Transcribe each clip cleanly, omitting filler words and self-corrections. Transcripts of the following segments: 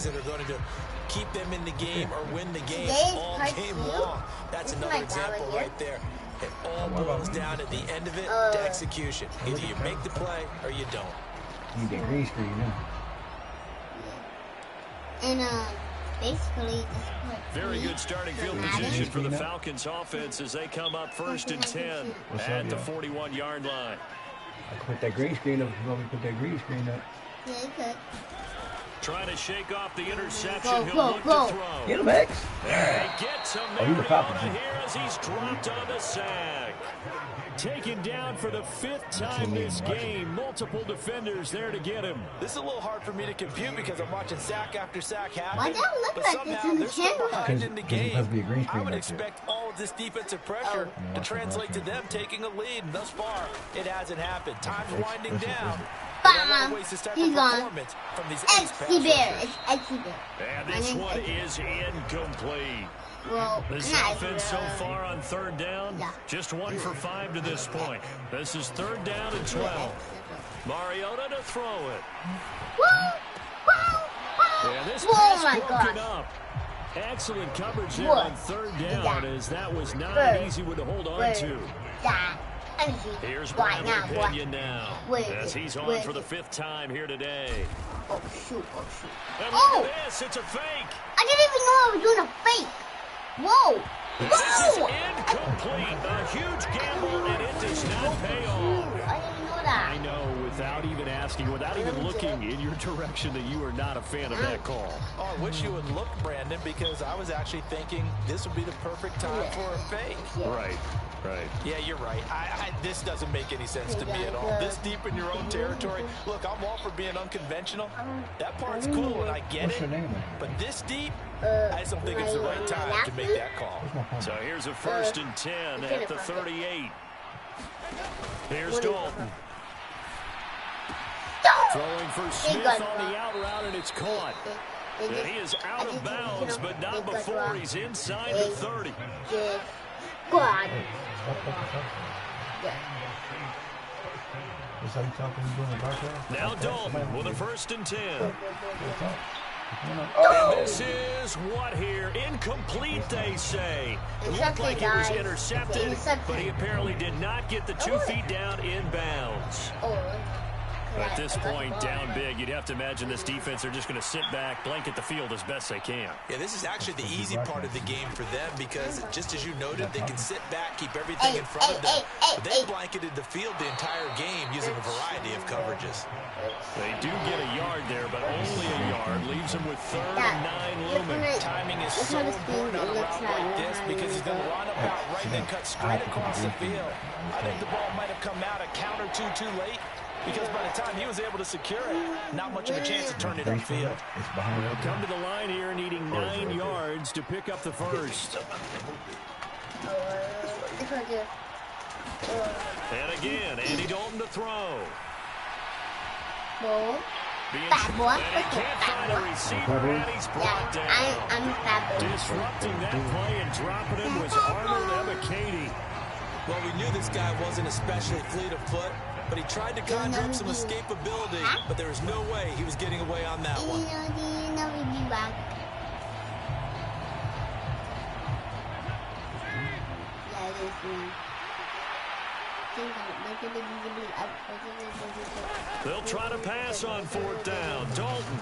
that are going to keep them in the game or win the game all game long. That's another example right there. It all boils down at the end of it to execution. Either you make the play or you don't. You get green screen now. And basically, very good starting field position for the Falcons offense as they come up 1st and 10 at the 41-yard line. I could put that green screen up if you want me to put that green screen up. Yeah, you could. Trying to shake off the interception. He'll look to throw. Get him, X. They get to Mariota here as he's dropped on the sack. Taken down for the 5th time this game. Multiple defenders there to get him. This is a little hard for me to compute because I'm watching sack after sack happen. Why don't look but like somehow this in the they're still camera? behind in the game. I would right expect all of this defensive pressure to translate to them taking a lead. And thus far, it hasn't happened. Time's winding down. Bam! He's gone. X-Y Bear. It's X-Y Bear. And this one is incomplete. Well, this offense so far on 3rd down, just 1 for 5 to this point. This is 3rd down and 12. Mariota to throw it. Yeah, this pass broken up. Excellent coverage there on 3rd down, as that was not an easy one to hold on to. Here's Bradley Pinion now, as he's on for the 5th time here today. Oh, shoot. And look at this, it's a fake. I didn't even know I was doing a fake. Whoa! This is incomplete. A huge gamble, and it does not pay off. I didn't know that. I know, without even asking, without even looking in your direction, that you are not a fan of that call. Oh, I wish you would look, Brandon, because I was actually thinking this would be the perfect time for a fake. Right. Yeah, you're right. This doesn't make any sense to me at all. This deep in your own territory. Look, I'm all for being unconventional. That part's cool, and I get it. But this deep, I just don't think it's the right time to make that call. So here's a 1st and 10 at the 38. Here's Dalton. Throwing for Smith on the out route, and it's caught. And he is out of bounds, but not before he's inside the 30. God. Now Dalton with a 1st and 10. And this is what here? Incomplete, they say. It looked like it was intercepted, but he apparently did not get the 2 feet down in bounds. At this point, down big, you'd have to imagine this defense are just going to sit back, blanket the field as best they can. Yeah, this is actually the easy part of the game for them because, just as you noted, they can sit back, keep everything in front of them. But they blanketed the field the entire game using a variety of coverages. They do get a yard there, but only a yard. Leaves them with 3rd and 9 looming. Timing is so important on a route like this because he's going to run about right, then cut straight across the field. I think the ball might have come out a count or two too late. Because by the time he was able to secure it, not much of a chance to turn it upfield. They'll come to the line here needing 9 yards to pick up the 1st. And again, Andy Dalton to throw. Bad boy. And he can't find a receiver, and he's brought down. I'm bad boy. Disrupting that play and dropping him was Arnold Ebiketie. Well, we knew this guy wasn't especially fleet of foot, but he tried to conjure up some escapability, but there was no way he was getting away on that one. They'll try to pass on 4th down. Dalton.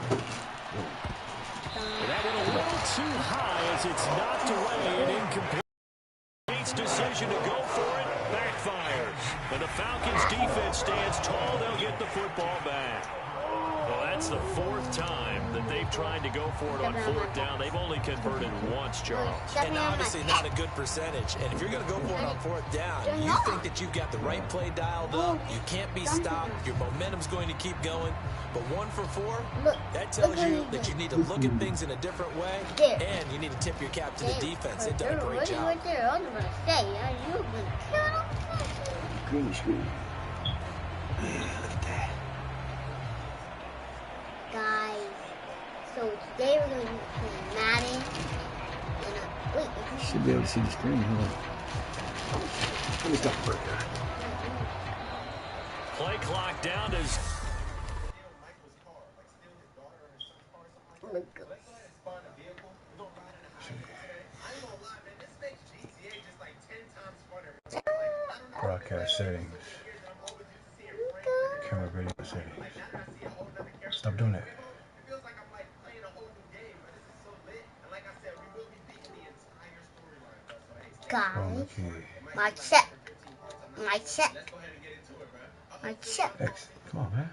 That went a little too high as it's knocked away and incomplete. Decision to go for it backfires. And the Falcons defense stands tall. They'll get the football back. Well, that's the 4th time that they've tried to go for it on 4th down. They've only converted once, Charles. And obviously not a good percentage. And if you're going to go for it on 4th down, you think that you've got the right play dialed up. You can't be stopped. Your momentum's going to keep going. But 1 for 4, that tells you that you need to look at things in a different way, and you need to tip your cap to the defense. They've done a great job. Green screen. Look at that. Guys, so today we're going to be playing Madden. Wait, you should be able to see the screen. Hold on. Let me stop for Play clock down to... Oh my God. Broadcast settings. Camera video settings. Stop doing that. Guys, my check. My check. My check. X. Come on, man.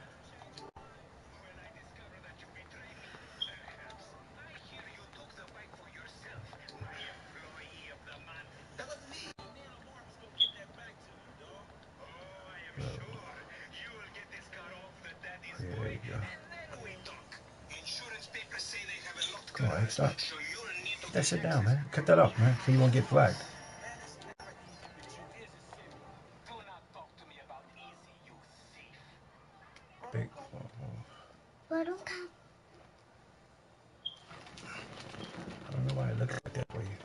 Yeah, there you go. Come on, X, stop. Get that shit down, man. Cut that off, man. So you won't get flagged. Big. But don't count. I don't know why it looks like that for you.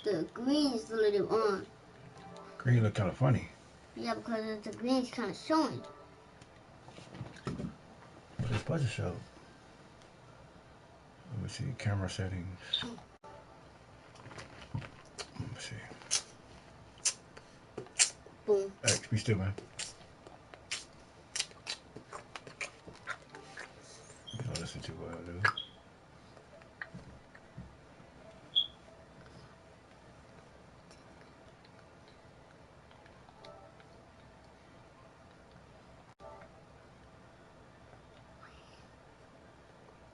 The green's a little on. Green look kind of funny. Yeah, because the green's kind of showing. What is supposed to show? Let me see. Camera settings. Let me see. Boom. X, be still, man. You don't listen too well, dude.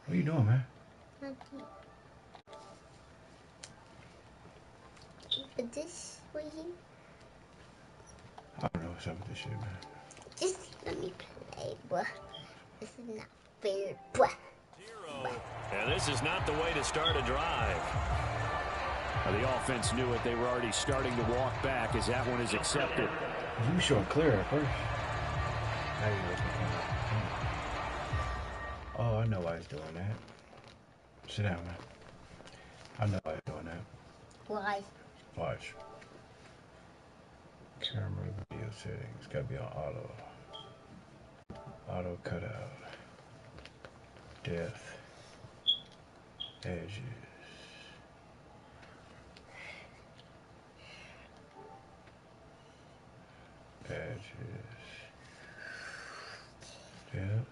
What are you doing, man? Nothing. But this, what you? I don't know what's up with this shit, man. Just let me play, bruh. This is not fair, bruh. And this is not the way to start a drive. The offense knew it. They were already starting to walk back as that one is accepted. You were showing clear at first. Now you're looking Oh, I know why he's doing that. Sit down, man. I know why he's doing that. Why? Watch. Camera video settings. Gotta be on auto. Auto cutout. Depth. Edges. Edges. Depth.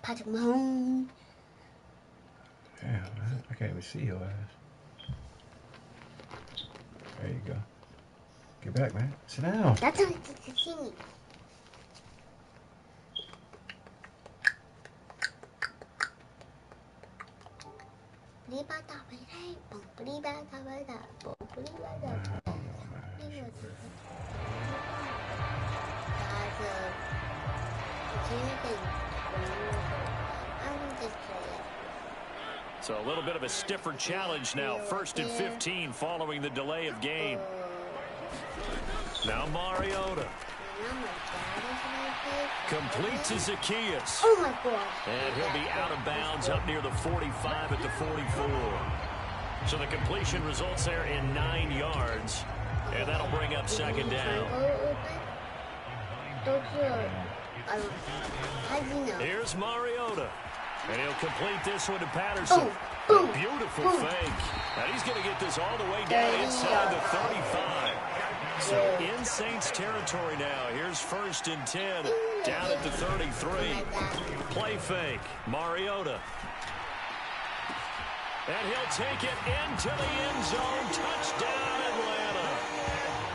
Patrick Mahomes. Damn, man. I can't even see your ass. There you go. Get back, man. Sit down. That's how you can see me. So a little bit of a stiffer challenge now. 1st and 15 following the delay of game. Now Mariota. Complete to Zacchaeus. Oh my God. And he'll be out of bounds up near the 45 at the 44. So the completion results there in 9 yards. And that'll bring up 2nd down. Here's Mariota. And he'll complete this one to Patterson. A beautiful fake. And he's going to get this all the way down inside the 35. So in Saints territory now. Here's 1st and 10 down at the 33. Play fake. Mariota. And he'll take it into the end zone. Touchdown, Atlanta.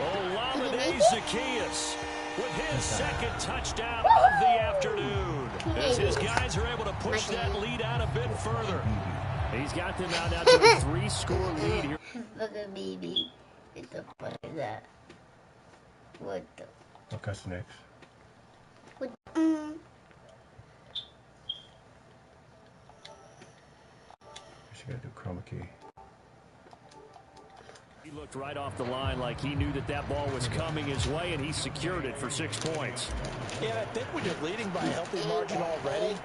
Olamide Zacchaeus with his 2nd touchdown of the afternoon. As his guys are able to push that lead out a bit further. He's got them out now to a 3-score lead here. Look at baby. What the fuck is that? What the? What's next? What? She gotta do chroma key. looked right off the line like he knew that that ball was coming his way, and he secured it for 6 points. Yeah, I think when you're leading by a healthy margin already,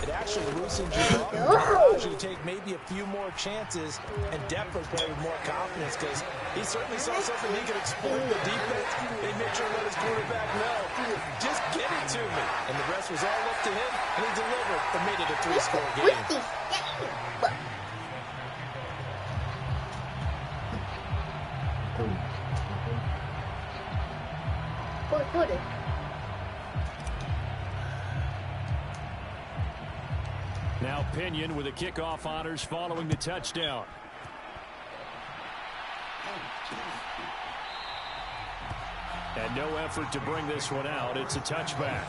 it actually loosens you up and allows you to take maybe a few more chances and definitely play with more confidence, because he certainly saw something he could exploit the defense. He made sure to let his quarterback know, just get it to me. And the rest was all up to him, and he delivered and made it a 3-score game. Now Pinion with the kickoff honors following the touchdown. And no effort to bring this one out. It's a touchback.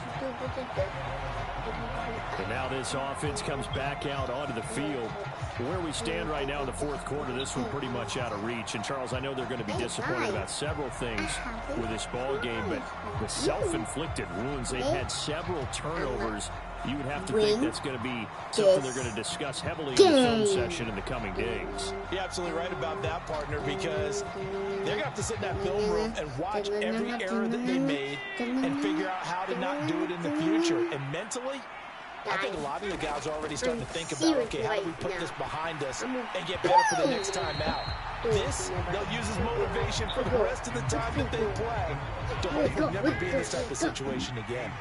And now this offense comes back out onto the field. Where we stand right now in the fourth quarter, this one pretty much out of reach. And, Charles, I know they're going to be disappointed about several things with this ball game, but the self-inflicted wounds, they've had several turnovers. You would have to think that's going to be something they're going to discuss heavily in the film session in the coming days. You're absolutely right about that, partner, because they're going to have to sit in that film room and watch every error that they made and figure out how to not do it in the future. And mentally, I think a lot of the guys are already starting to think about, okay, how do we put this behind us and get better for the next time out? This, they'll use as motivation for the rest of the time that they play to hopefully never be in this type of situation again.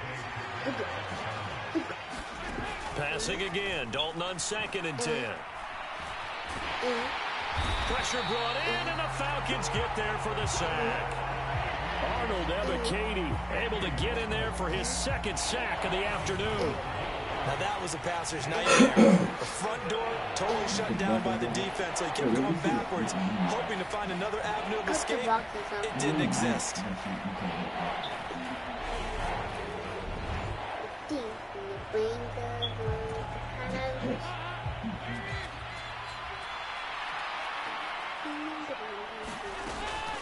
Passing again, Dalton on 2nd and 10. Pressure brought in, and the Falcons get there for the sack. Arnold Ebiketie able to get in there for his 2nd sack of the afternoon. Now that was a passer's nightmare. The front door totally shut down by the defense, so he kept going backwards, hoping to find another avenue of escape. It didn't exist.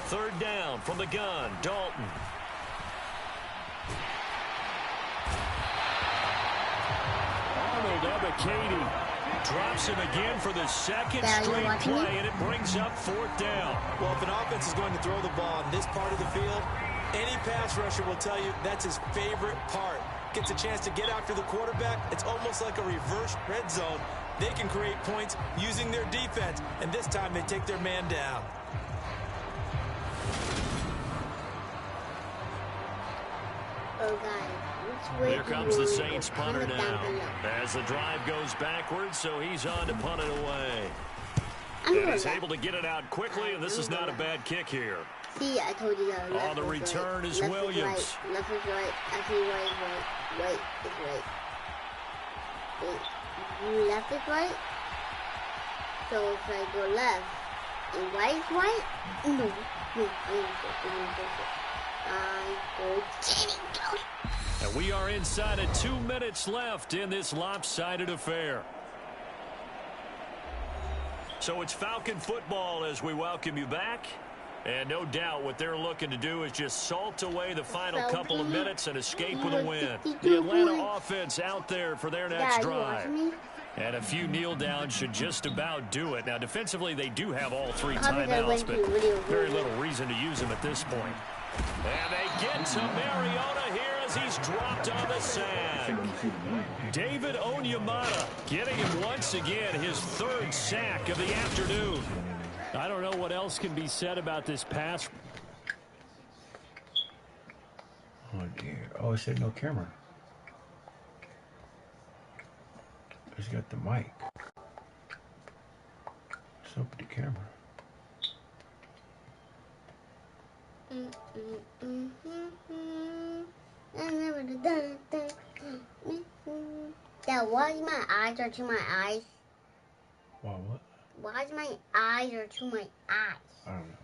Third down from the gun, Dalton. Arnold Ebiketie drops him again for the 2nd straight play, and it brings up 4th down. Well, if an offense is going to throw the ball in this part of the field, any pass rusher will tell you that's his favorite part. Gets a chance to get after the quarterback. It's almost like a reverse red zone. They can create points using their defense, and this time they take their man down. Oh, God. Here comes the Saints punter now as the drive goes backwards, so he's on to punt it away. And he's able to get it out quickly, and this is not a bad kick here. See, I told you that. On the return is Williams. Left is right. Actually, right is right. Right is right. Wait, left is right? So if I go left, and right is right? No. I go kidding. And we are inside of 2 minutes left in this lopsided affair. So it's Falcon football as we welcome you back. And no doubt what they're looking to do is just salt away the final couple of minutes and escape with a win. The Atlanta offense out there for their next drive. And a few kneel downs should just about do it. Now, defensively, they do have all 3 timeouts, but very little reason to use them at this point. And they get to Mariota here as he's dropped on the sack. David Onyemata getting him once again his 3rd sack of the afternoon. I don't know what else can be said about this pass. Oh, dear. Oh, it said no camera. It's got the mic. Let's open the camera. Dad, why my eyes are to my eyes? Wow, what? Why my eyes are to my eyes? I don't know.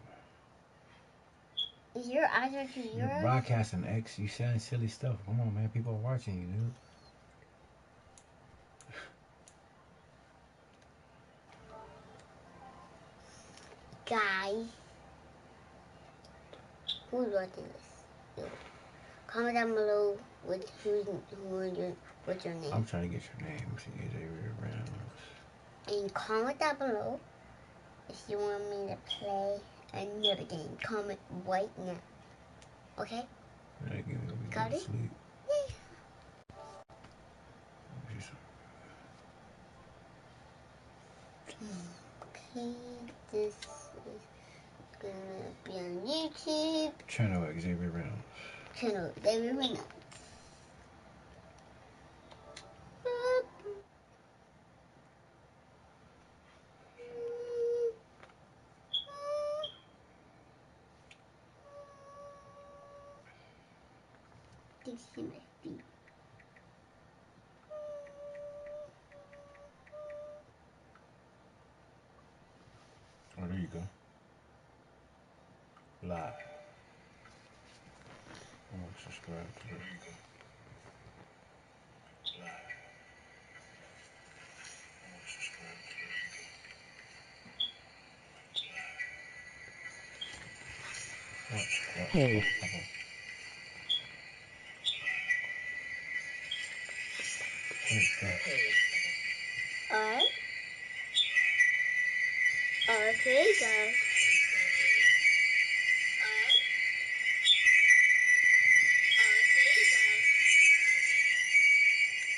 Is your eyes are to You're yours? broadcasting, X. You saying silly stuff. Come on, man. People are watching you, dude. Guys, who's watching this? Comment down below what's your name. I'm trying to get your name. And comment down below if you want me to play another game coming right now. Okay? Got it? Yeah. Okay, this is gonna be on YouTube. Channel Xavier Reynolds. Channel Xavier Reynolds. Oh, there you go. Live. I'm gonna subscribe to it. Hey. Alright. Okay, guys.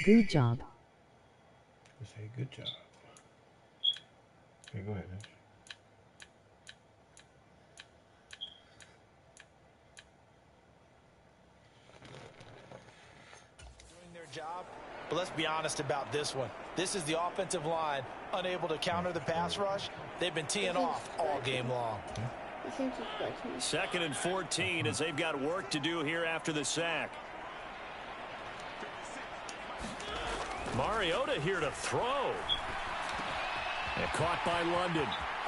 Good job. Just say good job. Okay, go ahead, Mitch. Doing their job, but let's be honest about this one. This is the offensive line unable to counter the pass rush. They've been teeing off all game long. 2nd and 14 as they've got work to do here after the sack. Mariota here to throw. And caught by London.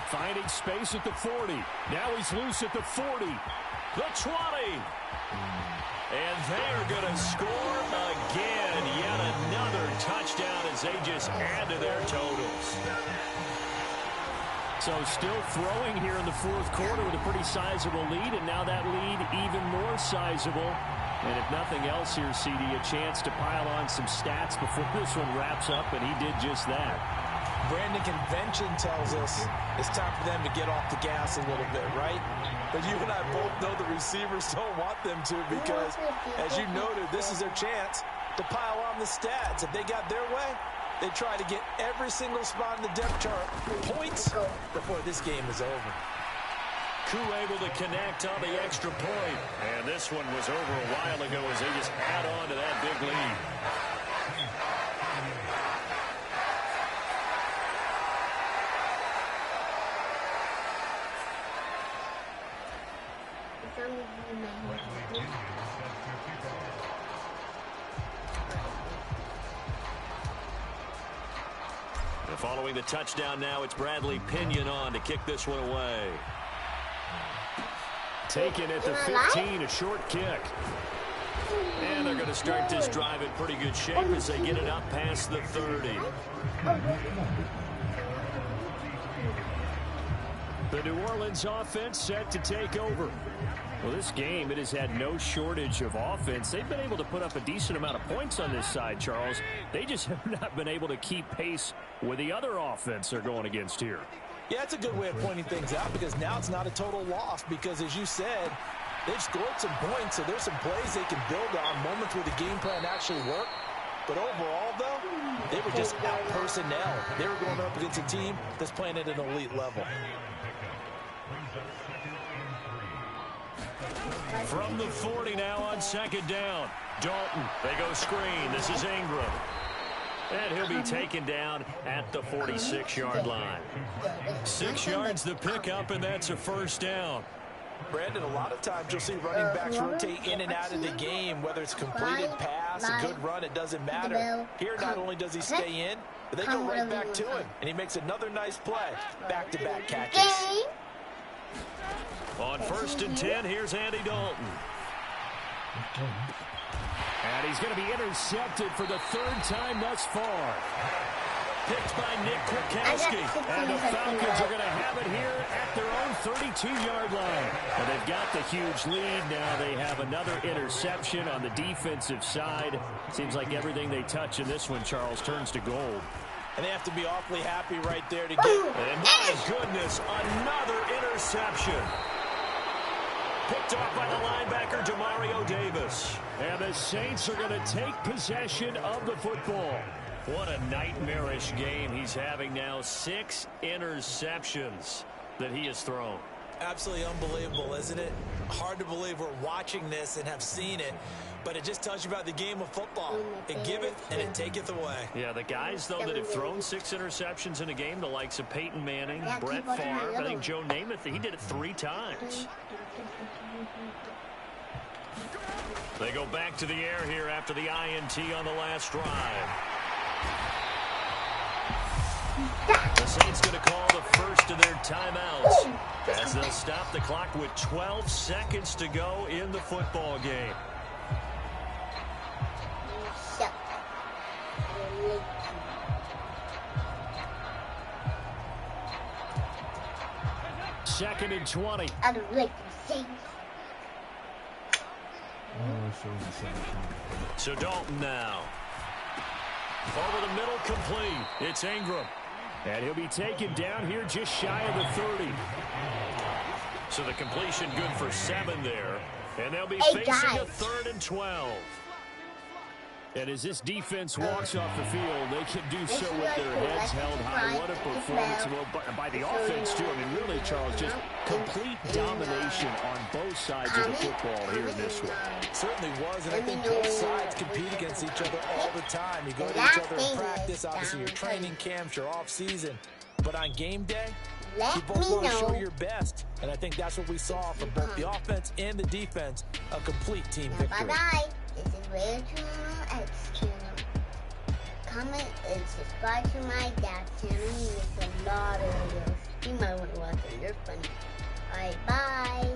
Finding space at the 40. Now he's loose at the 40. The 20. And they're going to score again. Yet another touchdown as they just add to their totals. So still throwing here in the 4th quarter with a pretty sizable lead. And now that lead even more sizable. And if nothing else here, CD, a chance to pile on some stats before this one wraps up, and he did just that. Brandon, convention tells us it's time for them to get off the gas a little bit, right? But you and I both know the receivers don't want them to because, as you noted, this is their chance to pile on the stats. If they got their way, they try to get every single spot in the depth chart points before this game is over. Koo able to connect on the extra point. And this one was over a while ago as they just add on to that big lead. And following the touchdown now, it's Bradley Pinion on to kick this one away. Taken at the 15, a short kick. And they're going to start this drive in pretty good shape as they get it up past the 30. The New Orleans offense set to take over. Well, this game, it has had no shortage of offense. They've been able to put up a decent amount of points on this side, Charles. They just have not been able to keep pace with the other offense they're going against here. Yeah, that's a good way of pointing things out because now it's not a total loss because, as you said, they've scored some points, so there's some plays they can build on, moments where the game plan actually worked. But overall, though, they were just out-personnel. They were going up against a team that's playing at an elite level. From the 40 now on 2nd down. Dalton, they go screen. This is Ingram. And he'll be taken down at the 46-yard line. 6 yards the pickup, and that's a 1st down. Brandon, a lot of times you'll see running backs rotate in and out of the game, whether it's a completed pass, a good run, it doesn't matter. Here, not only does he stay in, but they go right back to him, and he makes another nice play. Back-to-back catches. On 1st and 10, here's Andy Dalton. And he's going to be intercepted for the 3rd time thus far. Picked by Nick Kwiatkowski. And the Falcons are going to have it here at their own 32-yard line. And they've got the huge lead. Now they have another interception on the defensive side. Seems like everything they touch in this one, Charles, turns to gold. And they have to be awfully happy right there to get... And my goodness, another interception. Picked off by the linebacker, Demario Davis. And the Saints are going to take possession of the football. What a nightmarish game he's having now. 6 interceptions that he has thrown. Absolutely unbelievable, isn't it? Hard to believe we're watching this and have seen it, but it just tells you about the game of football. It giveth and it taketh away. Yeah, the guys, though, that have thrown 6 interceptions in a game, the likes of Peyton Manning, Brett Favre, I think Joe Namath, he did it 3 times. They go back to the air here after the INT on the last drive. The Saints going to call the first of their timeouts as they'll stop the clock with 12 seconds to go in the football game. Second and 20. So Dalton now. Over the middle, complete. It's Ingram. And he'll be taken down here just shy of the 30. So the completion good for 7 there. And they'll be facing a 3rd and 12. And as this defense walks off the field, they can do so with their heads held high. What a performance by the offense, too. I mean, really, Charles, just complete domination on both sides of the football here in this one. It certainly was, and I think both sides compete against each other all the time. You go to each other in practice, obviously your training camps, your off-season. But on game day, you both want to show your best. And I think that's what we saw from both the offense and the defense, a complete team victory. Bye-bye. This is Rare Channel X channel. Comment and subscribe to my dad's channel. He makes a lot of videos. You might want to watch it. You're funny. Alright, bye.